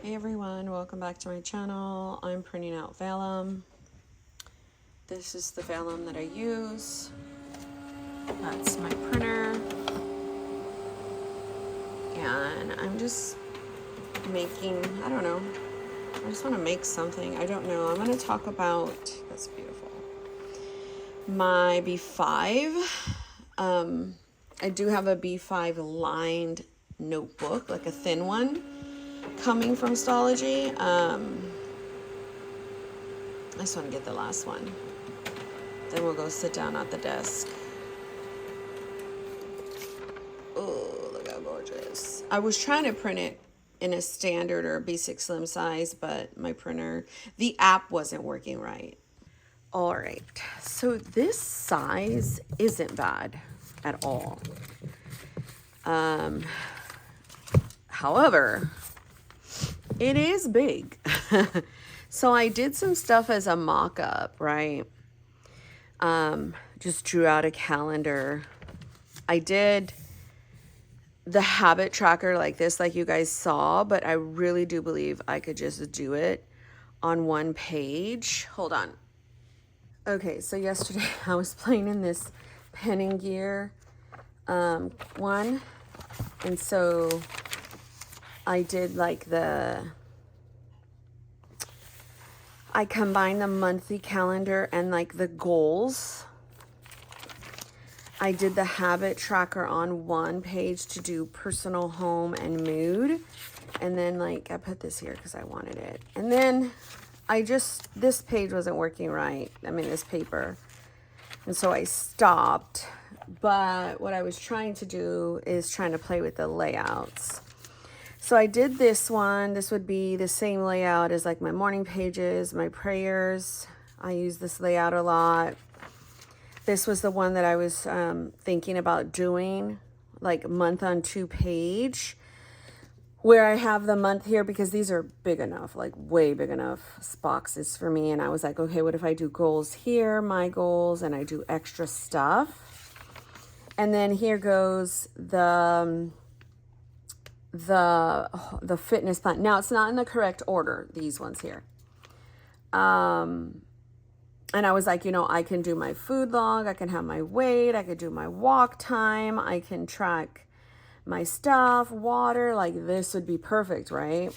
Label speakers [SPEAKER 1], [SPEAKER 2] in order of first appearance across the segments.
[SPEAKER 1] Hey everyone, welcome back to my channel. I'm printing out vellum. This is the vellum that I use. That's my printer. And I'm just making, I don't know, I just want to make something. I don't know. I'm going to talk about, that's beautiful, my B5. I do have a B5 lined notebook, like a thin one, coming from Stology. I just want to get the last one. Then we'll go sit down at the desk. Oh, look how gorgeous. I was trying to print it in a standard or a B6 slim size, but my printer, the app wasn't working right. All right, so this size isn't bad at all. However, it is big. So I did some stuff as a mock-up, right? Just drew out a calendar. I did the habit tracker like this, like you guys saw, but I really do believe I could just do it on one page. Hold on. Okay, so yesterday I was playing in this pen and gear one, and so I did like I combined the monthly calendar and like the goals. I did the habit tracker on one page to do personal, home, and mood. And then like I put this here because I wanted it. And then this page wasn't working right. I mean, this paper. And so I stopped. But what I was trying to do is trying to play with the layouts. So I did this one. This would be the same layout as like my morning pages, my prayers. I use this layout a lot. This was the one that I was thinking about doing, like month on 2-page, where I have the month here because these are big enough, like way big enough boxes for me. And I was like, okay, what if I do goals here, my goals, and I do extra stuff. And then here goes the fitness plan. Now it's not in the correct order, these ones here. And I was like, you know, I can do my food log, I can have my weight, I could do my walk time, I can track my stuff, water, like this would be perfect, right?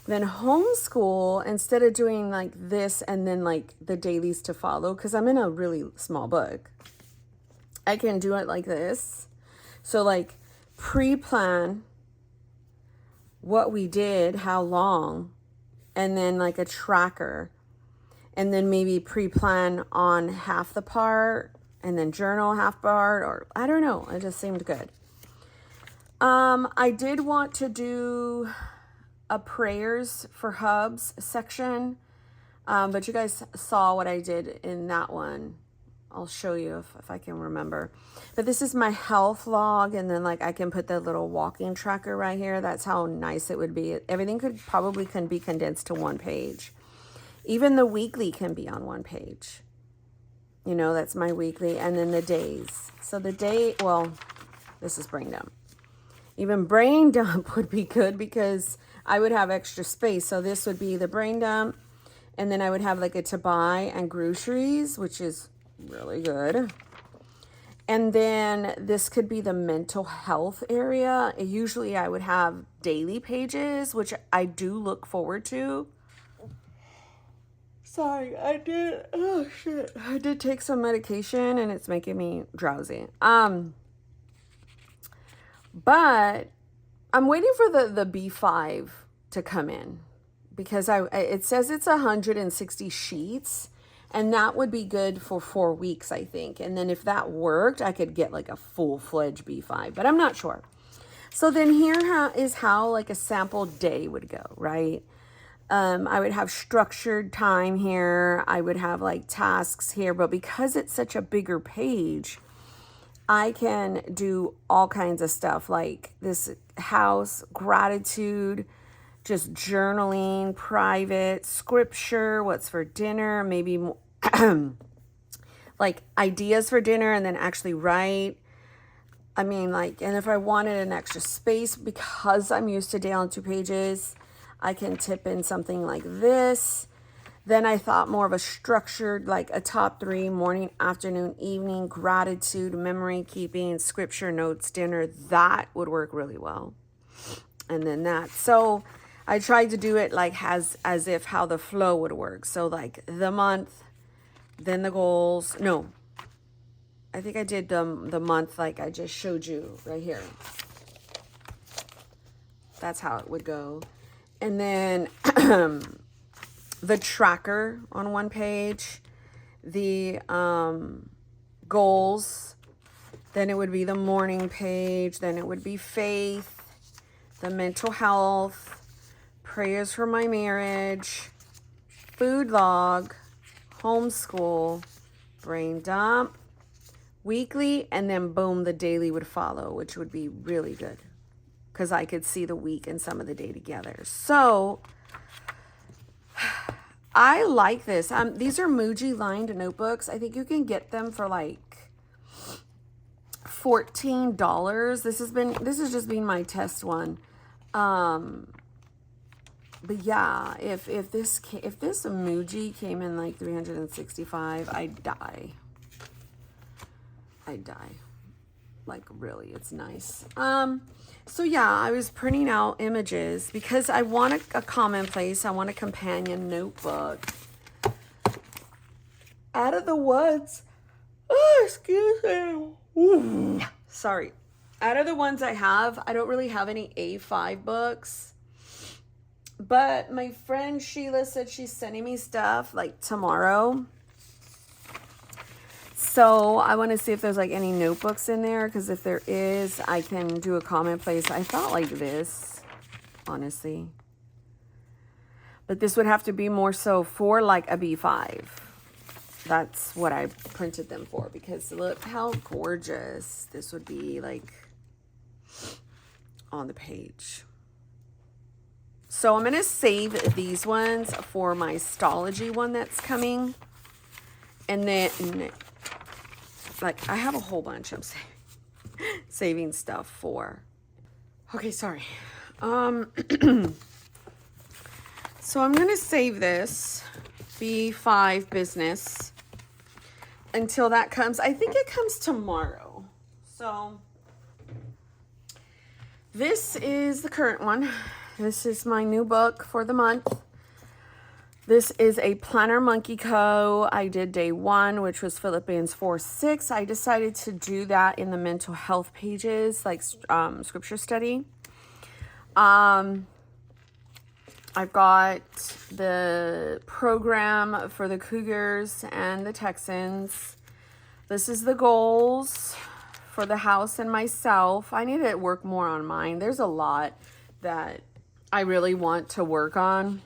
[SPEAKER 1] Then homeschool, instead of doing like this and then like the dailies to follow, because I'm in a really small book, I can do it like this. So like pre-plan what we did, how long, and then like a tracker. And then maybe pre-plan on half the part and then journal half part, or I don't know. It just seemed good. I did want to do a prayers for hubs section, but you guys saw what I did in that one. I'll show you if I can remember. But this is my health log, and then like I can put the little walking tracker right here. That's how nice it would be. Everything can be condensed to one page. Even the weekly can be on one page. You know, that's my weekly. And then the days. So the day, well, this is brain dump. Even brain dump would be good because I would have extra space. So this would be the brain dump. And then I would have like a to buy and groceries, which is really good. And then this could be the mental health area. Usually I would have daily pages, which I do look forward to. Sorry, I did take some medication and it's making me drowsy. But I'm waiting for the B5 to come in because it says it's 160 sheets and that would be good for 4 weeks, I think. And then if that worked, I could get like a full-fledged B5, but I'm not sure. So then here is how like a sample day would go, right? I would have structured time here. I would have like tasks here, but because it's such a bigger page, I can do all kinds of stuff like this house, gratitude, just journaling, private, scripture, what's for dinner, maybe like ideas for dinner and then actually write. I mean, like, and if I wanted an extra space because I'm used to day on 2 pages, I can tip in something like this. Then I thought more of a structured, like a top 3, morning, afternoon, evening, gratitude, memory keeping, scripture notes, dinner. That would work really well. And then that. So I tried to do it like as if how the flow would work. So like the month, then the goals. No, I think I did the month like I just showed you right here. That's how it would go. And then the tracker on one page, the goals, then it would be the morning page, then it would be faith, the mental health, prayers for my marriage, food log, homeschool, brain dump, weekly, and then boom, the daily would follow, which would be really good because I could see the week and some of the day together. So I like this. These are Muji lined notebooks. I think you can get them for like $14. This has just been my test one. But yeah, if this Muji came in like 365, I'd die. Like really, it's nice. So yeah, I was printing out images because I want a commonplace. I want a companion notebook. Out of the ones, excuse me. Ooh, sorry. Out of the ones I have, I don't really have any A5 books. But my friend Sheila said she's sending me stuff like tomorrow. So I want to see if there's like any notebooks in there, because if there is, I can do a commonplace. I thought like this, honestly. But this would have to be more so for like a B5. That's what I printed them for, because look how gorgeous this would be like on the page. So I'm going to save these ones for my Stology one that's coming. And then like I have a whole bunch I'm saving stuff for. Okay, sorry. So I'm going to save this B5 business until that comes. I think it comes tomorrow. So this is the current one. This is my new book for the month. This is a Planner Monkey Co. I did day 1, which was Philippians 4:6. I decided to do that in the mental health pages, like scripture study. I've got the program for the Cougars and the Texans. This is the goals for the house and myself. I need to work more on mine. There's a lot that I really want to work on.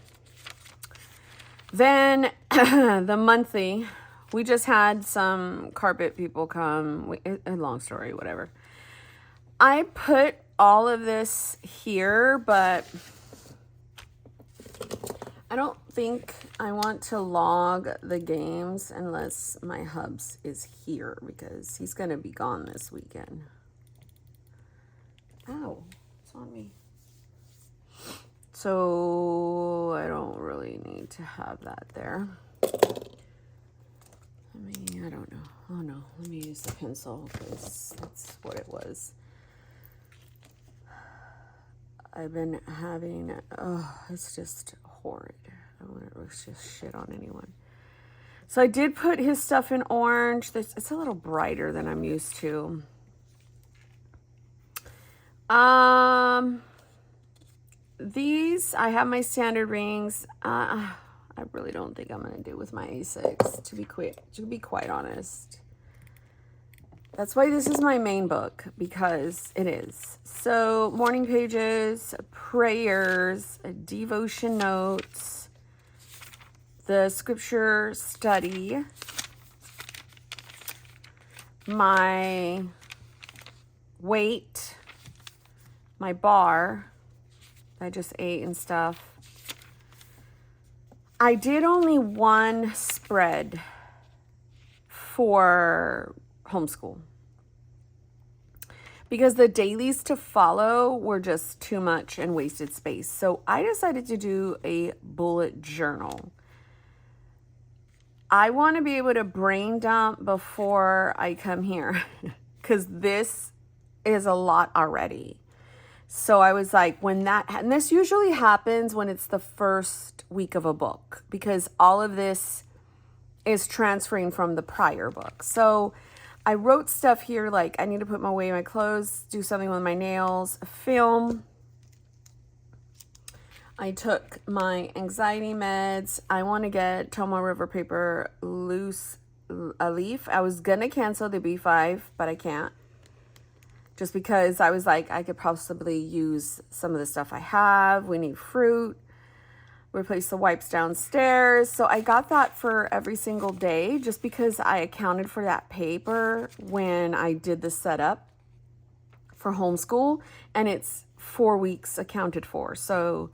[SPEAKER 1] Then the monthly, we just had some carpet people come. A long story, whatever. I put all of this here, but I don't think I want to log the games unless my hubs is here, because he's going to be gone this weekend. Ow, it's on me. So I don't really need to have that there. I don't know. Oh no, let me use the pencil because that's what it was. I've been having, it's just horrid. I don't want to just shit on anyone. So I did put his stuff in orange. It's a little brighter than I'm used to. These, I have my standard rings. I really don't think I'm going to do with my A6, to be quite honest. That's why this is my main book, because it is. So, morning pages, prayers, devotion notes, the scripture study, my weight, my bar I just ate and stuff. I did only one spread for homeschool, because the dailies to follow were just too much and wasted space. So I decided to do a bullet journal. I want to be able to brain dump before I come here because this is a lot already. So I was like, and this usually happens when it's the first week of a book because all of this is transferring from the prior book. So I wrote stuff here like I need to put away my clothes, do something with my nails, film. I took my anxiety meds. I want to get Tomo River Paper loose a leaf. I was going to cancel the B5, but I can't. Just because I was like, I could possibly use some of the stuff I have. We need fruit. Replace the wipes downstairs. So I got that for every single day just because I accounted for that paper when I did the setup for homeschool. And it's 4 weeks accounted for. So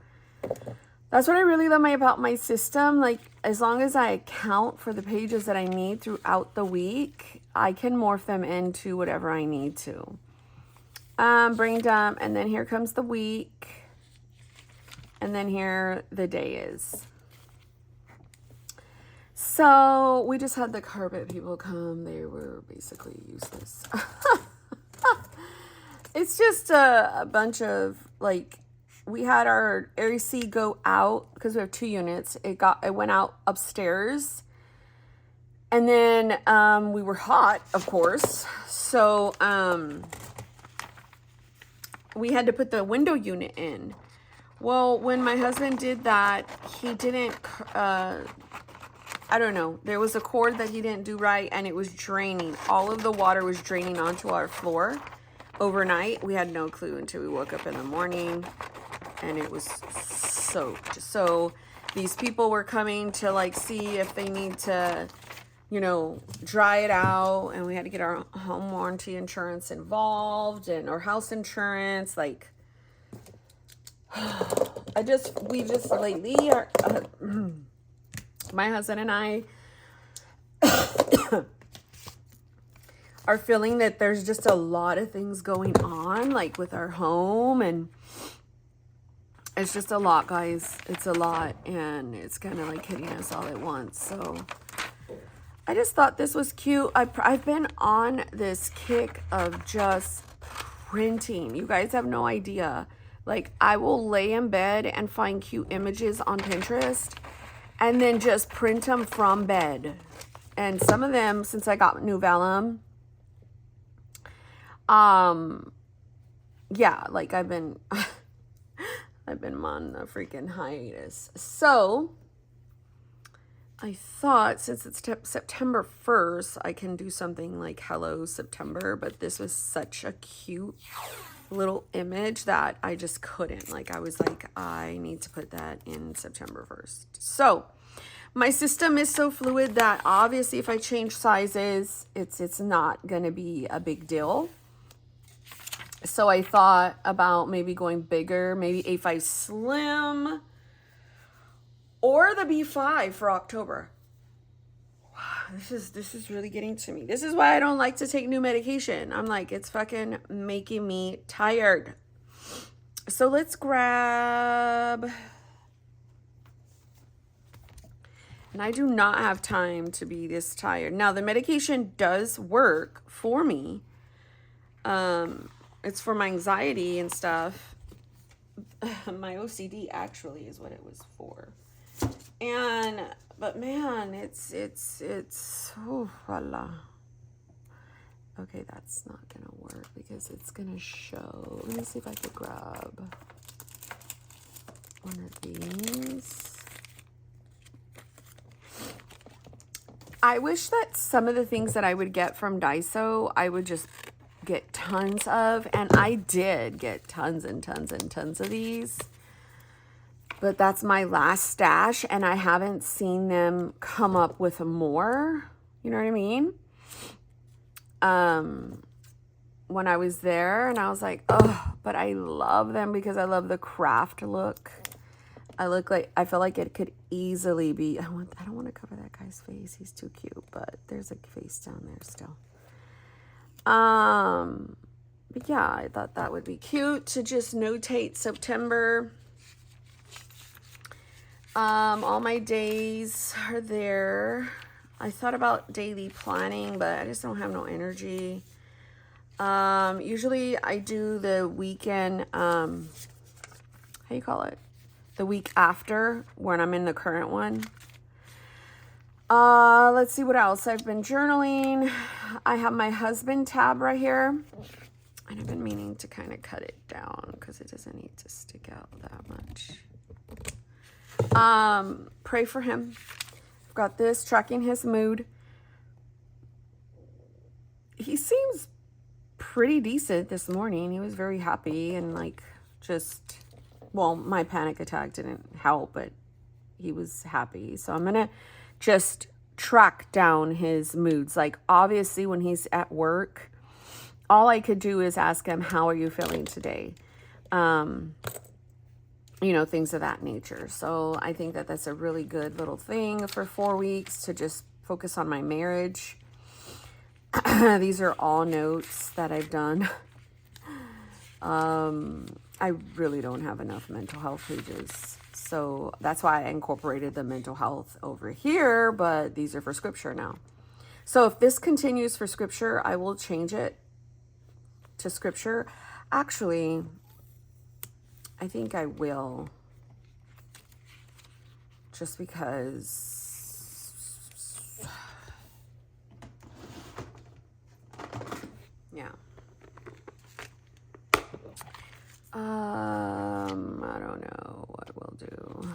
[SPEAKER 1] that's what I really love about my system. Like, as long as I account for the pages that I need throughout the week, I can morph them into whatever I need to. Brain dump, and then here comes the week, and then here the day is. So we just had the carpet people come. They were basically useless. It's just a bunch of, like, we had our AC go out because we have 2 units. It went out upstairs, and then we were hot, of course. So we had to put the window unit in. Well, when my husband did that, he didn't, I don't know, there was a cord that he didn't do right, and it was draining. All of the water was draining onto our floor overnight. We had no clue until we woke up in the morning, and it was soaked. So these people were coming to, like, see if they need to, you know, dry it out, and we had to get our home warranty insurance involved and our house insurance. Like, we just lately are, my husband and I are feeling that there's just a lot of things going on, like with our home, and it's just a lot, guys. It's a lot, and it's kind of like hitting us all at once. So I just thought this was cute. I've been on this kick of just printing. You guys have no idea. Like, I will lay in bed and find cute images on Pinterest and then just print them from bed. And some of them, since I got new vellum, yeah, like I've been on a freaking hiatus. So I thought, since it's September 1st, I can do something like Hello September, but this was such a cute little image that I just couldn't. Like, I was like, I need to put that in September 1st. So my system is so fluid that obviously if I change sizes, it's not going to be a big deal. So I thought about maybe going bigger, maybe A5 Slim or the B5 for October. Wow, this is really getting to me. This is why I don't like to take new medication. I'm like, it's fucking making me tired. So let's grab, and I do not have time to be this tired. Now the medication does work for me. It's for my anxiety and stuff. My OCD actually is what it was for. But man, it's, oh, voila. Okay, that's not gonna work because it's gonna show. Let me see if I could grab one of these. I wish that some of the things that I would get from Daiso, I would just get tons of, and I did get tons and tons and tons of these, but that's my last stash, and I haven't seen them come up with more, you know what I mean? When I was there, and I was like, oh, but I love them because I love the craft look. I feel like it could easily be, I don't want to cover that guy's face, he's too cute, but there's a face down there still. But yeah, I thought that would be cute to just notate September. All my days are there. I thought about daily planning, but I just don't have no energy. Usually I do the weekend, how you call it? The week after when I'm in the current one. Let's see what else. I've been journaling. I have my husband tab right here. And I've been meaning to kind of cut it down because it doesn't need to stick out that much. Pray for him. I've got this, tracking his mood. He seems pretty decent this morning. He was very happy and like just, well, my panic attack didn't help, but he was happy. So I'm going to just track down his moods. Like obviously when he's at work, all I could do is ask him, how are you feeling today? You know, things of that nature. So I think that that's a really good little thing for 4 weeks to just focus on my marriage. These are all notes that I've done. I really don't have enough mental health pages. So that's why I incorporated the mental health over here, but these are for scripture now. So if this continues for scripture, I will change it to scripture. Actually, I think I will, just because, yeah. I don't know what we'll do.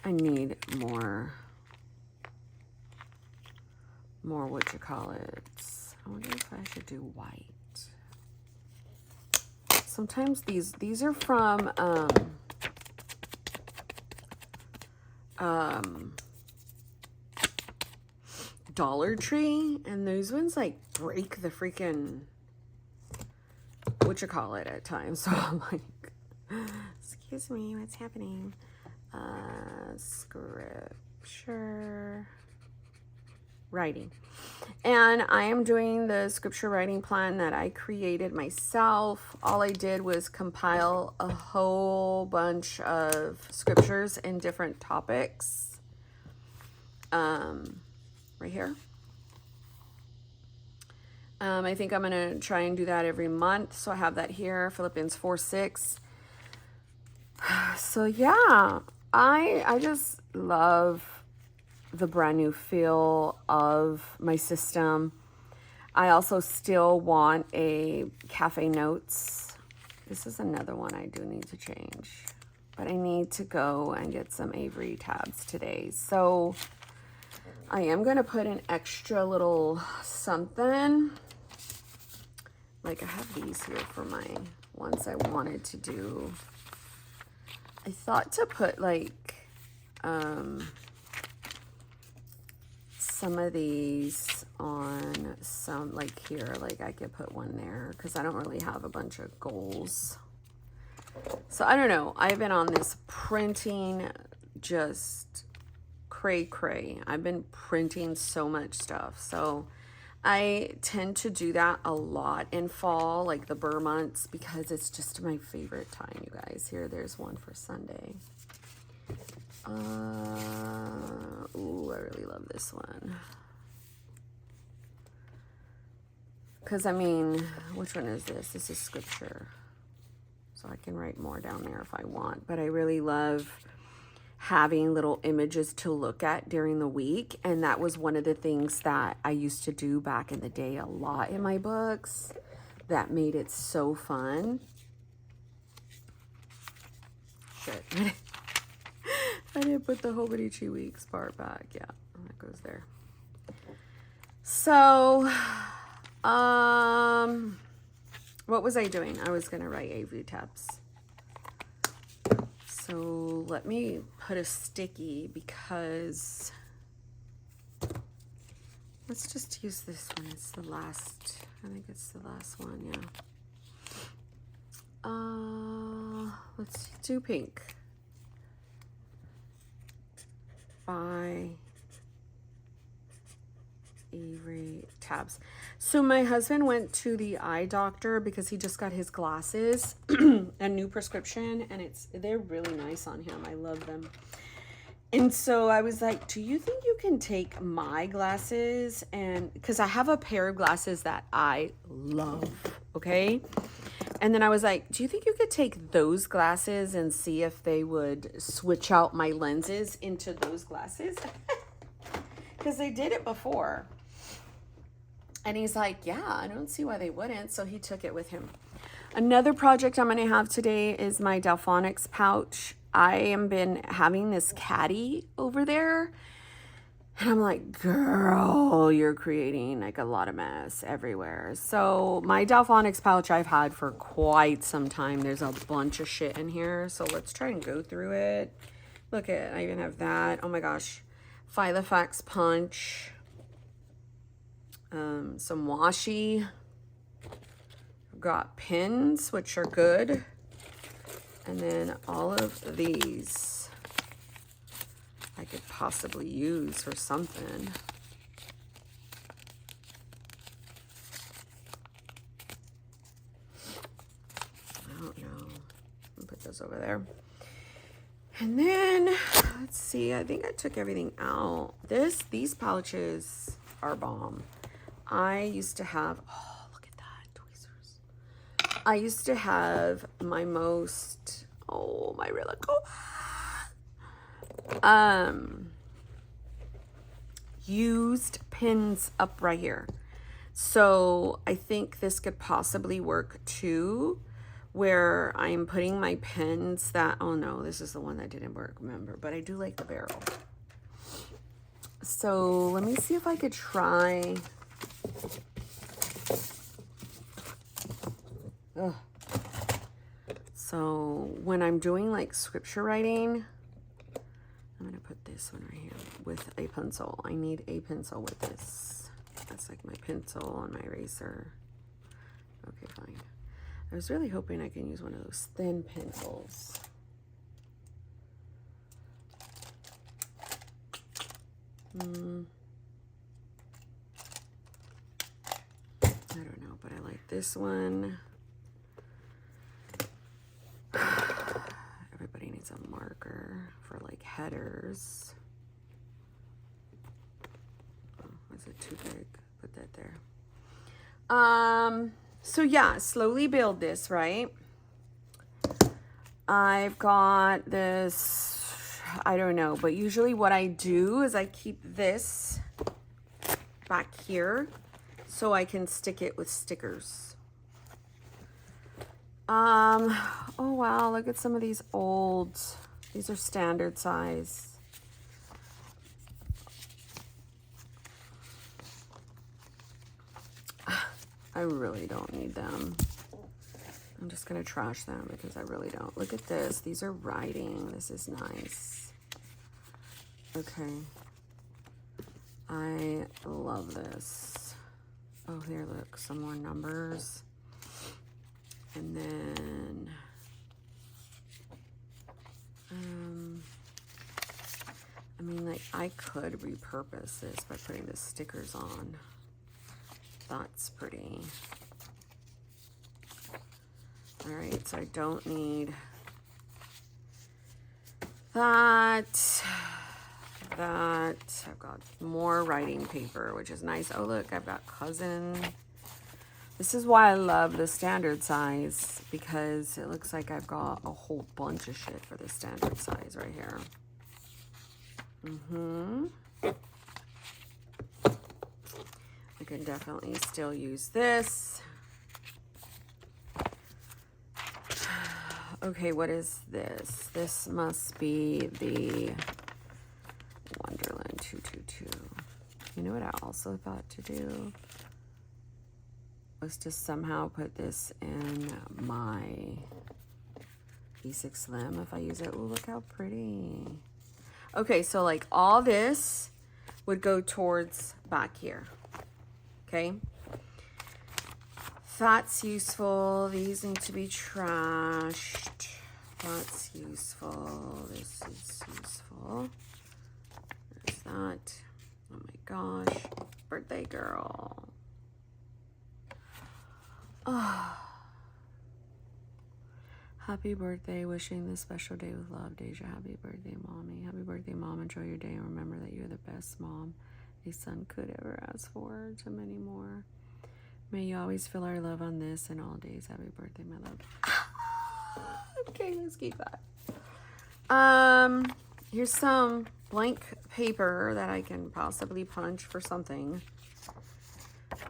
[SPEAKER 1] I need more what you call it. I wonder if I should do white. Sometimes these are from Dollar Tree, and those ones like break the freaking what you call it at times. So I'm like, excuse me, what's happening? Scripture writing. And I am doing the scripture writing plan that I created myself. All I did was compile a whole bunch of scriptures in different topics. Right here. I think I'm going to try and do that every month. So I have that here, Philippians 4:6. So yeah, I just love the brand new feel of my system. I also still want a cafe notes. This is another one I do need to change, but I need to go and get some Avery tabs today. So I am going to put an extra little something. Like I have these here for my ones I wanted to do. I thought to put like some of these on some, like here, like I could put one there because I don't really have a bunch of goals. So I don't know. I've been on this printing just cray. I've been printing so much stuff. So I tend to do that a lot in fall, like the Burr months, because it's just my favorite time, you guys. Here, there's one for Sunday. Ooh, I really love this one. Because, I mean, which one is this? This is scripture. So I can write more down there if I want. But I really love having little images to look at during the week. And that was one of the things that I used to do back in the day a lot in my books. That made it so fun. Shit. I didn't put the Hobonichi Weeks part back. Yeah, that goes there. So, what was I doing? I was going to write Avery tabs. So let me put a sticky because let's just use this one. It's the last, I think it's the last one, yeah. Let's do pink. By Avery tabs. So my husband went to the eye doctor because he just got his glasses, a new prescription, and they're really nice on him. I love them. And so I was like, do you think you can take my glasses? And because I have a pair of glasses that I love, okay? And then I was like, do you think you could take those glasses and see if they would switch out my lenses into those glasses? Because they did it before. And he's like, yeah, I don't see why they wouldn't. So he took it with him. Another project I'm going to have today is my Delphonics pouch. I am been having this caddy over there. And I'm like, girl, you're creating like a lot of mess everywhere. So my Delphonics pouch I've had for quite some time. There's a bunch of shit in here. So let's try and go through it. Look at, I even have that. Oh my gosh. Filofax punch. Some washi. I've got pins, which are good. And then all of these I could possibly use for something. I don't know. I'll put those over there. And then, let's see, I think I took everything out. These pouches are bomb. I used to have, oh, look at that, tweezers. I used to have my most, oh, my really cool, used pins up right here. So I think this could possibly work too, where I'm putting my pins that, oh no, this is the one that didn't work, remember, but I do like the barrel. So let me see if I could try. Ugh. So when I'm doing like scripture writing, I'm gonna put this one right here with a pencil. I need a pencil with this. That's like my pencil and my eraser. Okay, fine. I was really hoping I can use one of those thin pencils. I don't know, but I like this one. Everybody needs a marker for like headers. Oh, is it too big? Put that there. So yeah, slowly build this, right? I've got this, I don't know, but usually what I do is I keep this back here so I can stick it with stickers. Oh wow, look at some of these old, these are standard size. I really don't need them. I'm just gonna trash them because I really don't. Look at this, these are writing, this is nice. Okay, I love this. Oh, here, look, some more numbers. And then, I mean, like, I could repurpose this by putting the stickers on. That's pretty. All right, so I don't need that. I've got more writing paper, which is nice. Oh, look, I've got cousin. This is why I love the standard size, because it looks like I've got a whole bunch of shit for the standard size right here. I can definitely still use this. Okay, what is this? This must be the Wonderland 222. You know what I also thought to do? Was to somehow put this in my E6 Slim if I use it. Oh, look how pretty. Okay, so like all this would go towards back here. Okay. That's useful. These need to be trashed. That's useful. This is useful. There's that. Oh my gosh. birthday girl. Oh. Happy birthday, wishing this special day with love, Deja. Happy birthday, Mommy. Happy birthday, Mom. Enjoy your day and remember that you're the best mom a son could ever ask for, to many more. May you always feel our love on this and all days. Happy birthday, my love. Okay, let's keep that. Here's some blank paper that I can possibly punch for something.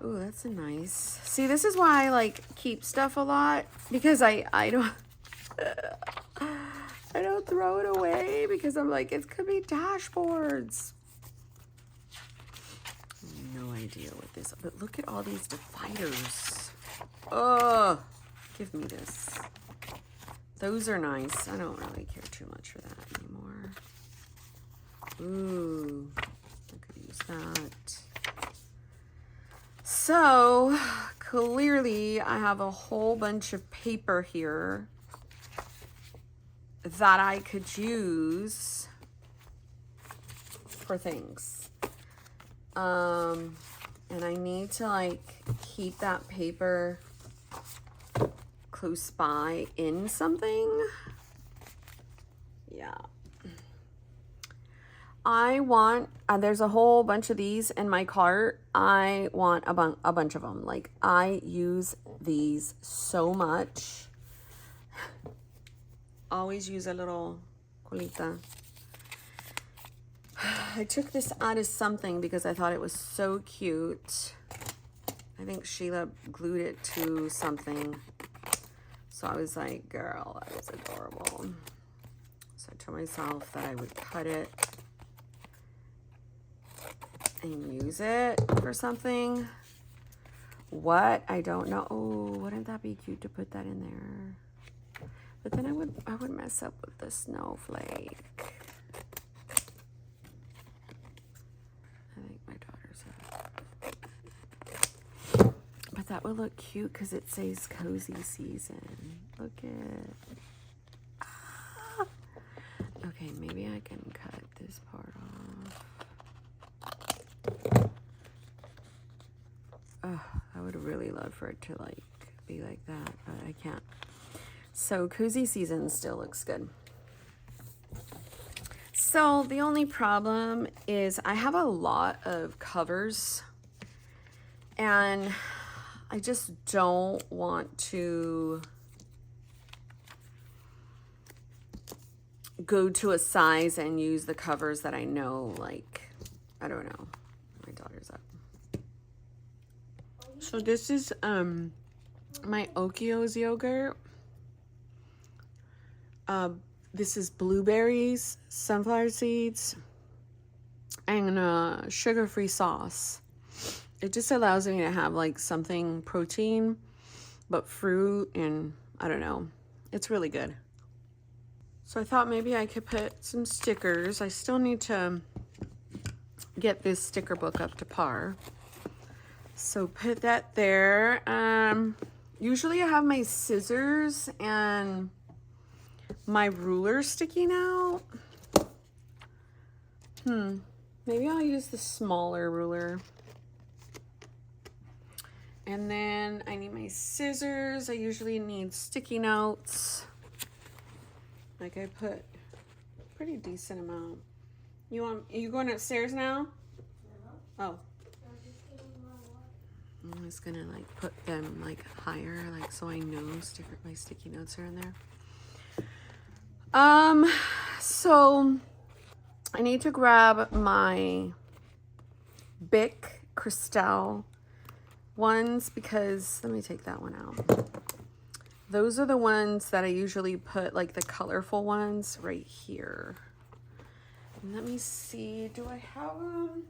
[SPEAKER 1] Ooh, that's a nice. See, this is why I like keep stuff a lot, because I don't I don't throw it away because I'm like, it could be dashboards. No idea what this, but look at all these dividers. Oh, give me this. Those are nice. I don't really care too much for that anymore. Ooh, I could use that. So clearly I have a whole bunch of paper here that I could use for things. And I need to like keep that paper close by in something. Yeah. I want, there's a whole bunch of these in my cart. I want a bunch of them. Like, I use these so much. Always use a little colita. I took this out of something because I thought it was so cute. I think Sheila glued it to something. So I was like, girl, that was adorable. So I told myself that I would cut it and use it for something. What? I don't know. Oh, wouldn't that be cute to put that in there? But then I would mess up with the snowflake. I think my daughter's have. But that would look cute because it says cozy season. Look at. Ah. Okay, maybe I can cut this part off. Oh, I would really love for it to like be like that, but I can't. So cozy season still looks good. So the only problem is I have a lot of covers and I just don't want to go to a size and use the covers that I know, like, I don't know. My daughter's up. So this is my Oikos yogurt. This is blueberries, sunflower seeds, and sugar-free sauce. It just allows me to have like something protein, but fruit, and I don't know. It's really good. So I thought maybe I could put some stickers. I still need to get this sticker book up to par. So put that there. Usually I have my scissors and my ruler sticking out. Maybe I'll use the smaller ruler. And then I need my scissors. I usually need sticky notes. Like I put a pretty decent amount. Are you going upstairs now? Oh. I'm just gonna like put them like higher, like so I know my sticky notes are in there. So I need to grab my Bic Cristal ones because, let me take that one out. Those are the ones that I usually put, like the colorful ones right here. And let me see, do I have them?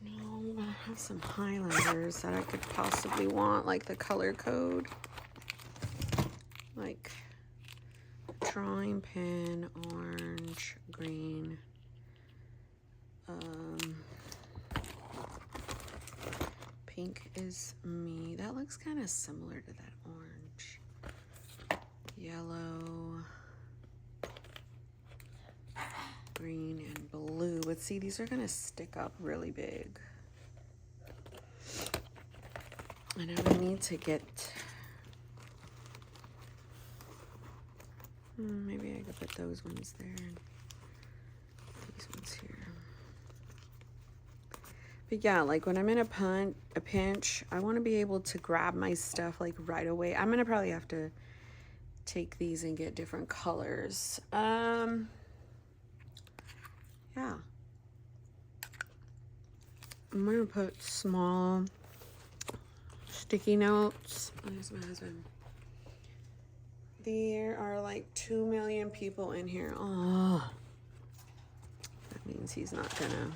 [SPEAKER 1] No, I have some highlighters that I could possibly want, like the color code. Like drawing pen, orange, green. Pink is me. That looks kind of similar to that orange. yellow, green, and blue. But see, these are gonna stick up really big. And I would need to get, maybe I could put those ones there and these ones here. But yeah, like when I'm in a pinch, I want to be able to grab my stuff like right away. I'm gonna probably have to take these and get different colors. Yeah. I'm gonna put small sticky notes. There's my husband. There are like 2 million people in here. Oh, that means he's not gonna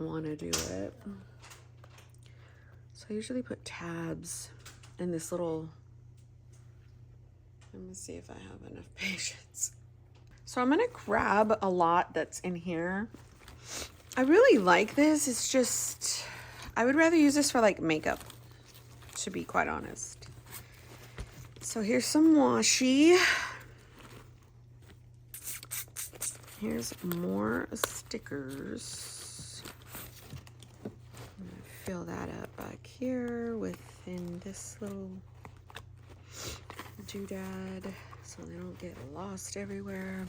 [SPEAKER 1] want to do it. So I usually put tabs in this little, let me see if I have enough patience. So I'm gonna grab a lot that's in here. I really like this. It's just, I would rather use this for like makeup, to be quite honest. So here's some washi. Here's more stickers. I'm gonna fill that up back here within this little doodad so they don't get lost everywhere.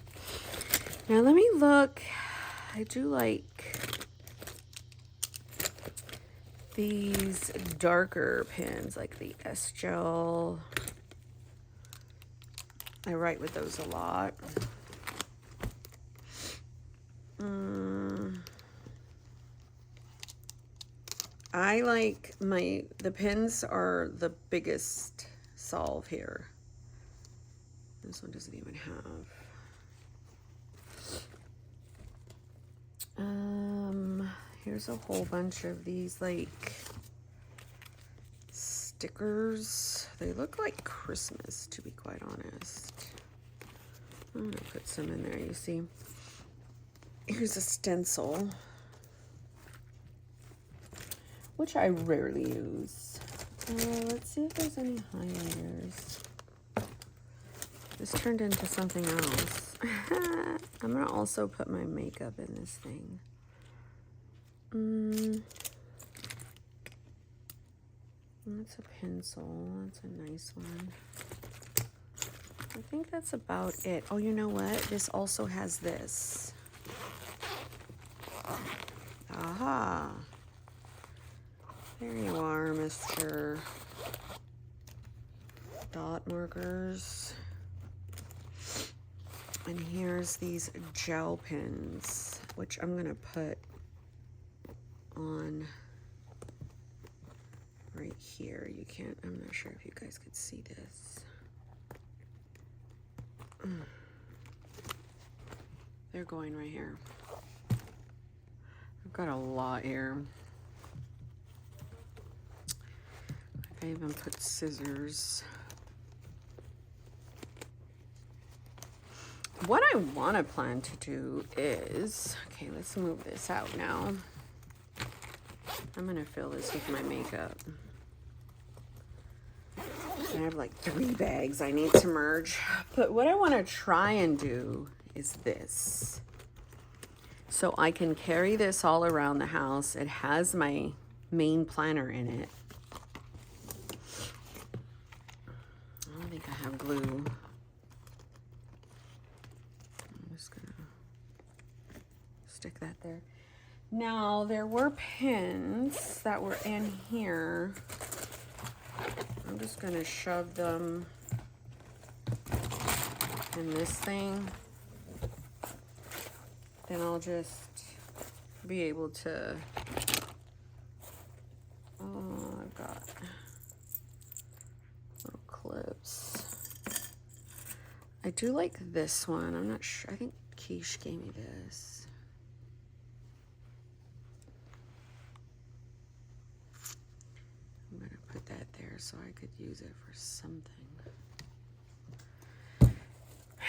[SPEAKER 1] Now let me look. I do like these darker pins, like the S Gel. I write with those a lot. I like the pins are the biggest solve here. This one doesn't even have. Here's a whole bunch of these like stickers. They look like Christmas, to be quite honest. I'm gonna put some in there, you see. Here's a stencil, which I rarely use. Let's see if there's any highlighters. This turned into something else. I'm gonna also put my makeup in this thing. That's a pencil. That's a nice one. I think that's about it. Oh, you know what? This also has this. Aha. There you are, Mr. Dot markers. And here's these gel pens, which I'm gonna put on right here. You can't, I'm not sure if you guys could see this. They're going right here. I've got a lot here. I even put scissors. What I want to plan to do is, okay, let's move this out now. I'm going to fill this with my makeup. I have like 3 bags I need to merge. But what I want to try and do is this. So I can carry this all around the house. It has my main planner in it. I don't think I have glue. I'm just gonna stick that there. Now, there were pins that were in here. I'm just gonna shove them in this thing. Then I'll just be able to, oh, I've got little clips. I do like this one. I'm not sure. I think Keish gave me this. I'm gonna put that there so I could use it for something.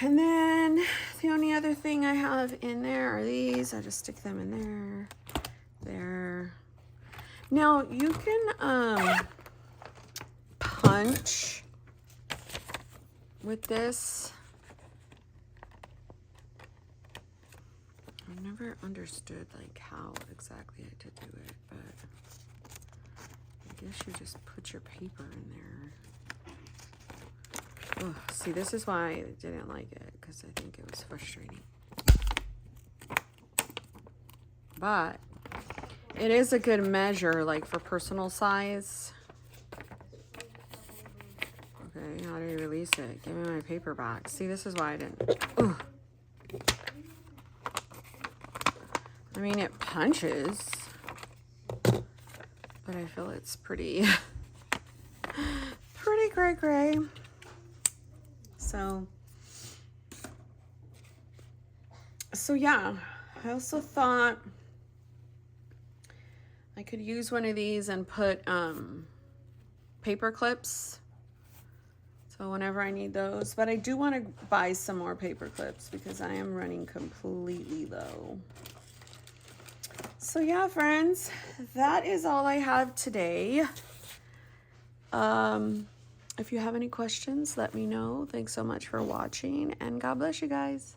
[SPEAKER 1] And then the only other thing I have in there are these. I just stick them in there, there. Now you can punch with this, I never understood like how exactly I had to do it, but I guess you just put your paper in there. Oh, see, this is why I didn't like it, because I think it was frustrating. But it is a good measure, like for personal size. Okay, how do you release it? Give me my paper back. See, this is why I didn't. Ugh. I mean, it punches, but I feel it's pretty, pretty gray. So yeah, I also thought I could use one of these and put paper clips. So whenever I need those, but I do want to buy some more paper clips because I am running completely low. So yeah, friends, that is all I have today. If you have any questions, let me know. Thanks so much for watching, and God bless you guys.